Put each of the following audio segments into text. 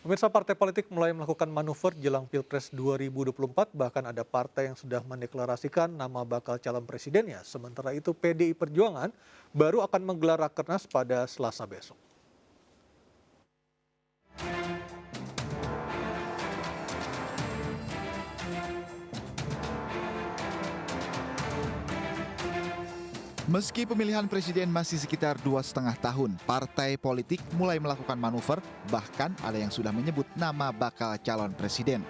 Pemirsa, partai politik mulai melakukan manuver jelang Pilpres 2024, bahkan ada partai yang sudah mendeklarasikan nama bakal calon presidennya. Sementara itu PDI Perjuangan baru akan menggelar rakernas pada Selasa besok. Meski pemilihan presiden masih sekitar 2,5 tahun, partai politik mulai melakukan manuver, bahkan ada yang sudah menyebut nama bakal calon presiden.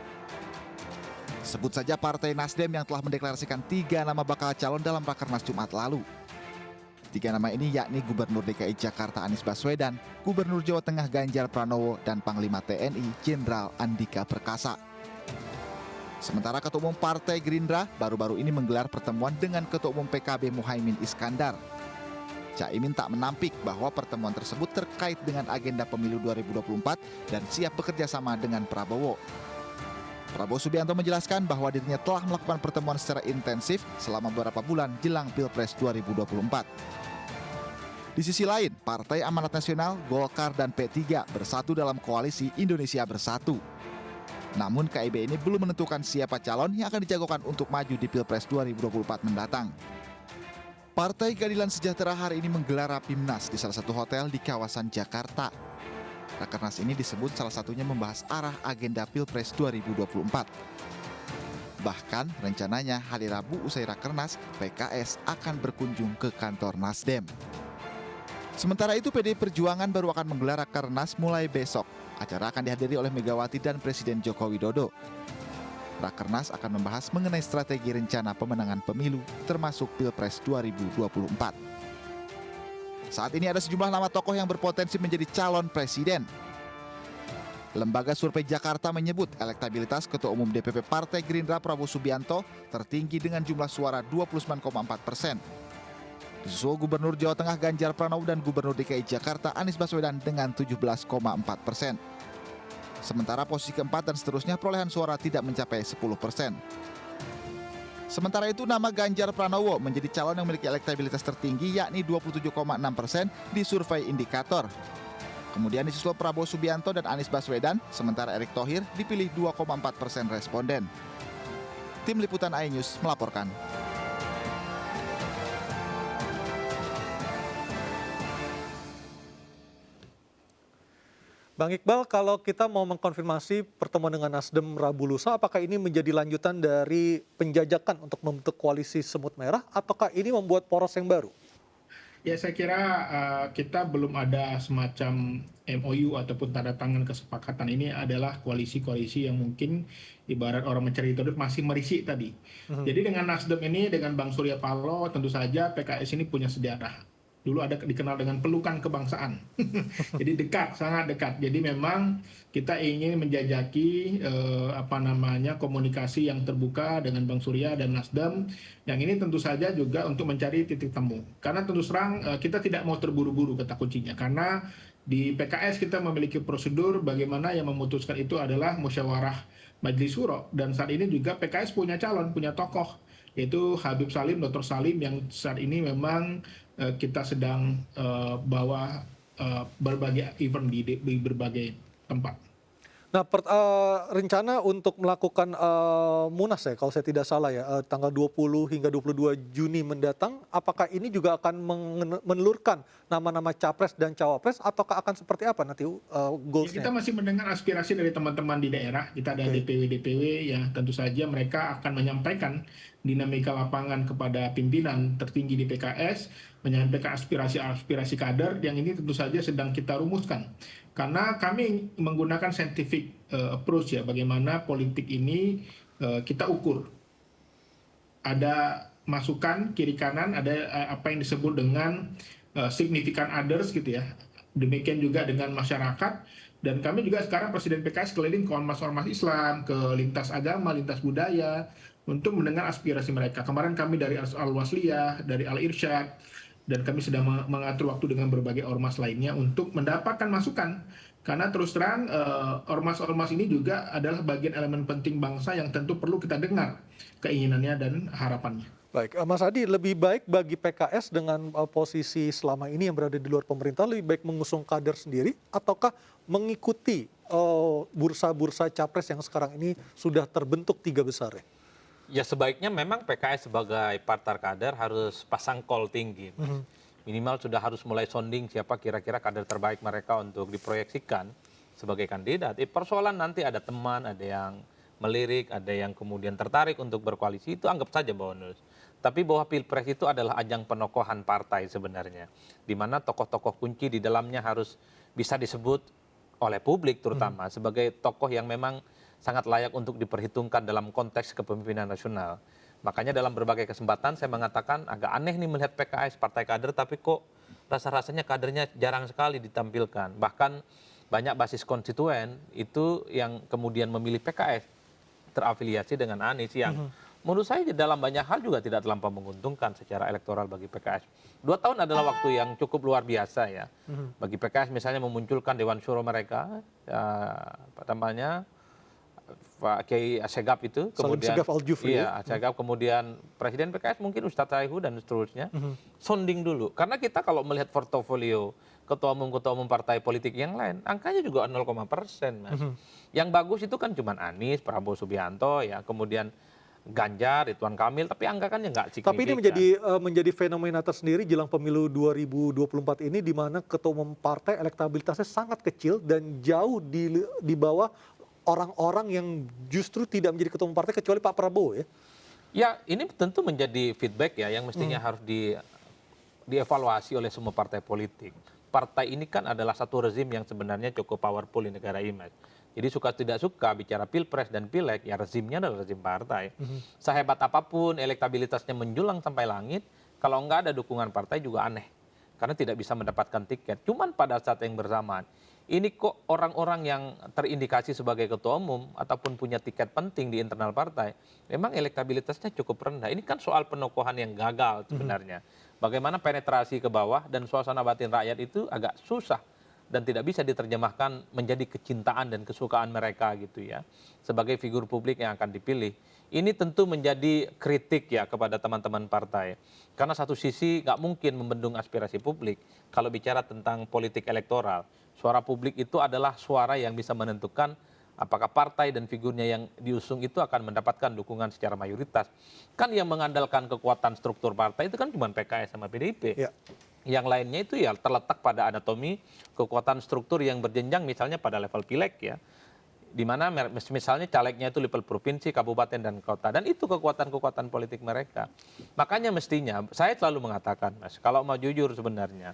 Sebut saja Partai Nasdem yang telah mendeklarasikan 3 nama bakal calon dalam Rakernas Jumat lalu. 3 nama ini yakni Gubernur DKI Jakarta Anies Baswedan, Gubernur Jawa Tengah Ganjar Pranowo, dan Panglima TNI Jenderal Andika Perkasa. Sementara Ketua Umum Partai Gerindra baru-baru ini menggelar pertemuan dengan Ketua Umum PKB Muhaimin Iskandar. Caimin tak menampik bahwa pertemuan tersebut terkait dengan agenda pemilu 2024 dan siap bekerja sama dengan Prabowo. Prabowo Subianto menjelaskan bahwa dirinya telah melakukan pertemuan secara intensif selama beberapa bulan jelang Pilpres 2024. Di sisi lain, Partai Amanat Nasional, Golkar, dan P3 bersatu dalam koalisi Indonesia Bersatu. Namun KIB ini belum menentukan siapa calon yang akan dijagokan untuk maju di Pilpres 2024 mendatang. Partai Keadilan Sejahtera hari ini menggelar Rapimnas di salah satu hotel di kawasan Jakarta. Rakernas ini disebut salah satunya membahas arah agenda Pilpres 2024. Bahkan rencananya hari Rabu usai Rakernas, PKS akan berkunjung ke kantor Nasdem. Sementara itu PDI Perjuangan baru akan menggelar Rakernas mulai besok. Acara akan dihadiri oleh Megawati dan Presiden Joko Widodo. Rakernas akan membahas mengenai strategi rencana pemenangan pemilu termasuk Pilpres 2024. Saat ini ada sejumlah nama tokoh yang berpotensi menjadi calon presiden. Lembaga Survei Jakarta menyebut elektabilitas Ketua Umum DPP Partai Gerindra Prabowo Subianto tertinggi dengan jumlah suara 29,4%. Disusul Gubernur Jawa Tengah Ganjar Pranowo dan Gubernur DKI Jakarta Anies Baswedan dengan 17,4%. Sementara posisi keempat dan seterusnya perolehan suara tidak mencapai 10%. Sementara itu nama Ganjar Pranowo menjadi calon yang memiliki elektabilitas tertinggi yakni 27,6% di survei indikator. Kemudian disusul Prabowo Subianto dan Anies Baswedan, sementara Erick Thohir dipilih 2,4% responden. Tim Liputan iNews melaporkan. Bang Iqbal, kalau kita mau mengkonfirmasi pertemuan dengan Nasdem Rabu lusa, apakah ini menjadi lanjutan dari penjajakan untuk membentuk koalisi semut merah, ataukah ini membuat poros yang baru? Ya, saya kira kita belum ada semacam MOU ataupun tanda tangan kesepakatan. Ini adalah koalisi-koalisi yang mungkin ibarat orang mencari telur masih merisi tadi. Jadi dengan Nasdem ini, dengan Bang Surya Paloh, tentu saja PKS ini punya sejarah. Dulu ada dikenal dengan pelukan kebangsaan. Jadi dekat, sangat dekat. Jadi memang kita ingin menjajaki komunikasi yang terbuka dengan Bang Surya dan Nasdem. Yang ini tentu saja juga untuk mencari titik temu. Karena tentu terang kita tidak mau terburu-buru kata kuncinya. Karena di PKS kita memiliki prosedur bagaimana yang memutuskan itu adalah musyawarah Majelis Syuro. Dan saat ini juga PKS punya calon, punya tokoh, yaitu Habib Salim, Dr. Salim, yang saat ini memang kita sedang bawa berbagai event di berbagai tempat. Nah, rencana untuk melakukan Munas ya, kalau saya tidak salah ya, tanggal 20 hingga 22 Juni mendatang, apakah ini juga akan menelurkan nama-nama capres dan cawapres, ataukah akan seperti apa nanti goalsnya? Kita masih mendengar aspirasi dari teman-teman di daerah. Kita ada DPW-DPW ya, tentu saja mereka akan menyampaikan dinamika lapangan kepada pimpinan tertinggi di PKS, menyampaikan aspirasi-aspirasi kader yang ini tentu saja sedang kita rumuskan. Karena kami menggunakan scientific approach ya, bagaimana politik ini kita ukur. Ada masukan kiri kanan, ada apa yang disebut dengan significant others gitu ya. Demikian juga dengan masyarakat. Dan kami juga sekarang Presiden PKS keliling ke ormas-ormas Islam, ke lintas agama, lintas budaya, untuk mendengar aspirasi mereka. Kemarin kami dari Al-Wasliyah, dari Al-Irsyad, dan kami sedang mengatur waktu dengan berbagai ormas lainnya untuk mendapatkan masukan. Karena terus terang ormas-ormas ini juga adalah bagian elemen penting bangsa yang tentu perlu kita dengar keinginannya dan harapannya. Baik, Mas Adi, lebih baik bagi PKS dengan posisi selama ini yang berada di luar pemerintah, lebih baik mengusung kader sendiri ataukah mengikuti bursa-bursa capres yang sekarang ini sudah terbentuk 3 besar ya? Ya sebaiknya memang PKS sebagai partai kader harus pasang call tinggi, Mas. Minimal sudah harus mulai sonding siapa kira-kira kader terbaik mereka untuk diproyeksikan sebagai kandidat. Persoalan nanti ada teman, ada yang melirik, ada yang kemudian tertarik untuk berkoalisi, itu anggap saja bonus. Tapi bahwa Pilpres itu adalah ajang penokohan partai sebenarnya, di mana tokoh-tokoh kunci di dalamnya harus bisa disebut oleh publik terutama sebagai tokoh yang memang sangat layak untuk diperhitungkan dalam konteks kepemimpinan nasional. Makanya dalam berbagai kesempatan saya mengatakan agak aneh nih melihat PKS partai kader tapi kok rasa-rasanya kadernya jarang sekali ditampilkan. Bahkan banyak basis konstituen itu yang kemudian memilih PKS terafiliasi dengan Anies yang menurut saya di dalam banyak hal juga tidak terlampau menguntungkan secara elektoral bagi PKS. 2 tahun adalah waktu yang cukup luar biasa ya. Bagi PKS misalnya memunculkan Dewan Syuro mereka, apa namanya, Pak Kiai Asegaf itu, Salim kemudian Segaf Al-Jufri iya, Asegaf, kemudian Presiden PKS mungkin Ustadz Saihu dan seterusnya, sonding dulu. Karena kita kalau melihat portofolio ketua umum partai politik yang lain, angkanya juga 0,%, Mas. Yang bagus itu kan cuma Anies, Prabowo Subianto, ya, kemudian Ganjar, Ridwan Kamil, tapi angka kan ya nggak signifikan. Tapi ini menjadi fenomena tersendiri jelang pemilu 2024 ini, di mana ketua umum partai elektabilitasnya sangat kecil dan jauh di bawah orang-orang yang justru tidak menjadi ketua umum partai kecuali Pak Prabowo ya. Ya, ini tentu menjadi feedback ya yang mestinya harus dievaluasi oleh semua partai politik. Partai ini kan adalah satu rezim yang sebenarnya cukup powerful di negara ini, Mas. Jadi suka tidak suka bicara pilpres dan pileg, ya rezimnya adalah rezim partai. Sehebat apapun elektabilitasnya menjulang sampai langit, kalau nggak ada dukungan partai juga aneh. Karena tidak bisa mendapatkan tiket. Cuman pada saat yang bersamaan, ini kok orang-orang yang terindikasi sebagai ketua umum ataupun punya tiket penting di internal partai, memang elektabilitasnya cukup rendah. Ini kan soal penokohan yang gagal sebenarnya. Bagaimana penetrasi ke bawah dan suasana batin rakyat itu agak susah dan tidak bisa diterjemahkan menjadi kecintaan dan kesukaan mereka gitu ya, sebagai figur publik yang akan dipilih. Ini tentu menjadi kritik ya kepada teman-teman partai. Karena satu sisi nggak mungkin membendung aspirasi publik kalau bicara tentang politik elektoral. Suara publik itu adalah suara yang bisa menentukan apakah partai dan figurnya yang diusung itu akan mendapatkan dukungan secara mayoritas. Kan yang mengandalkan kekuatan struktur partai itu kan cuma PKS sama PDIP. Ya. Yang lainnya itu ya terletak pada anatomi kekuatan struktur yang berjenjang misalnya pada level pileg ya. Di mana misalnya calegnya itu level provinsi, kabupaten, dan kota. Dan itu kekuatan-kekuatan politik mereka. Makanya mestinya, saya selalu mengatakan, Mas, kalau mau jujur sebenarnya,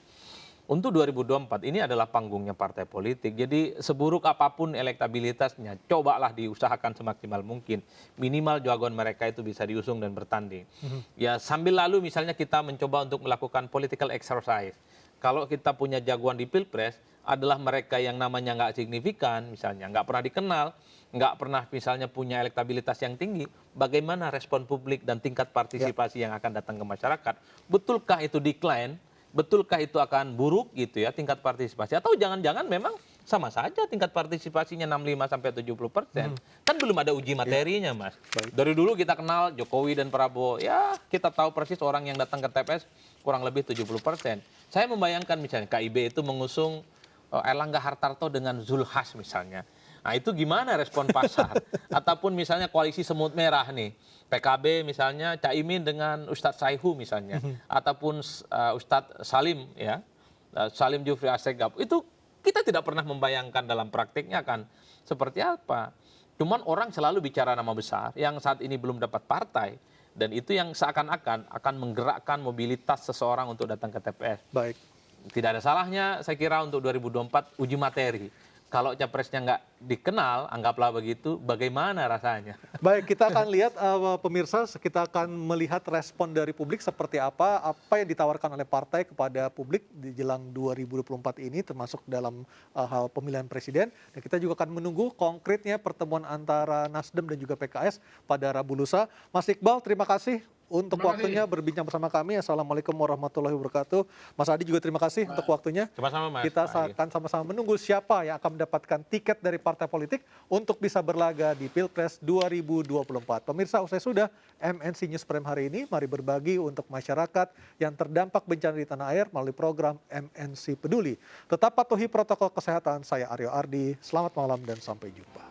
untuk 2024 ini adalah panggungnya partai politik. Jadi seburuk apapun elektabilitasnya, cobalah diusahakan semaksimal mungkin. Minimal jagoan mereka itu bisa diusung dan bertanding. Ya sambil lalu misalnya kita mencoba untuk melakukan political exercise. Kalau kita punya jagoan di Pilpres, adalah mereka yang namanya nggak signifikan, misalnya nggak pernah dikenal, nggak pernah misalnya punya elektabilitas yang tinggi, bagaimana respon publik dan tingkat partisipasi yang akan datang ke masyarakat? Betulkah itu decline? Betulkah itu akan buruk gitu ya tingkat partisipasi? Atau jangan-jangan memang sama saja tingkat partisipasinya 65-70%? Kan belum ada uji materinya, Mas. Dari dulu kita kenal Jokowi dan Prabowo, ya kita tahu persis orang yang datang ke TPS kurang lebih 70%. Saya membayangkan misalnya KIB itu mengusung Erlangga Hartarto dengan Zulhas misalnya. Nah itu gimana respon pasar? Ataupun misalnya koalisi semut merah nih. PKB misalnya Caimin dengan Ustadz Saihu misalnya. Ataupun Ustadz Salim ya. Salim Jufri Asegaf. Itu kita tidak pernah membayangkan dalam praktiknya akan seperti apa. Cuman orang selalu bicara nama besar yang saat ini belum dapat partai. Dan itu yang seakan-akan akan menggerakkan mobilitas seseorang untuk datang ke TPS. Baik. Tidak ada salahnya saya kira untuk 2024 uji materi. Kalau capresnya nggak dikenal, anggaplah begitu, bagaimana rasanya? Baik, kita akan lihat pemirsa, kita akan melihat respon dari publik seperti apa yang ditawarkan oleh partai kepada publik di jelang 2024 ini, termasuk dalam hal pemilihan presiden. Dan kita juga akan menunggu konkretnya pertemuan antara Nasdem dan juga PKS pada Rabu lusa. Mas Iqbal, terima kasih untuk Terima kasih. waktunya berbincang bersama kami. Assalamualaikum warahmatullahi wabarakatuh. Mas Adi juga terima kasih untuk waktunya. Sama-sama, Mas. Kita Baik. akan sama-sama menunggu siapa yang akan mendapatkan tiket dari partai politik untuk bisa berlaga di Pilpres 2024. Pemirsa, usai sudah MNC News Prime hari ini, mari berbagi untuk masyarakat yang terdampak bencana di tanah air melalui program MNC Peduli. Tetap patuhi protokol kesehatan. Saya Aryo Ardi. Selamat malam dan sampai jumpa.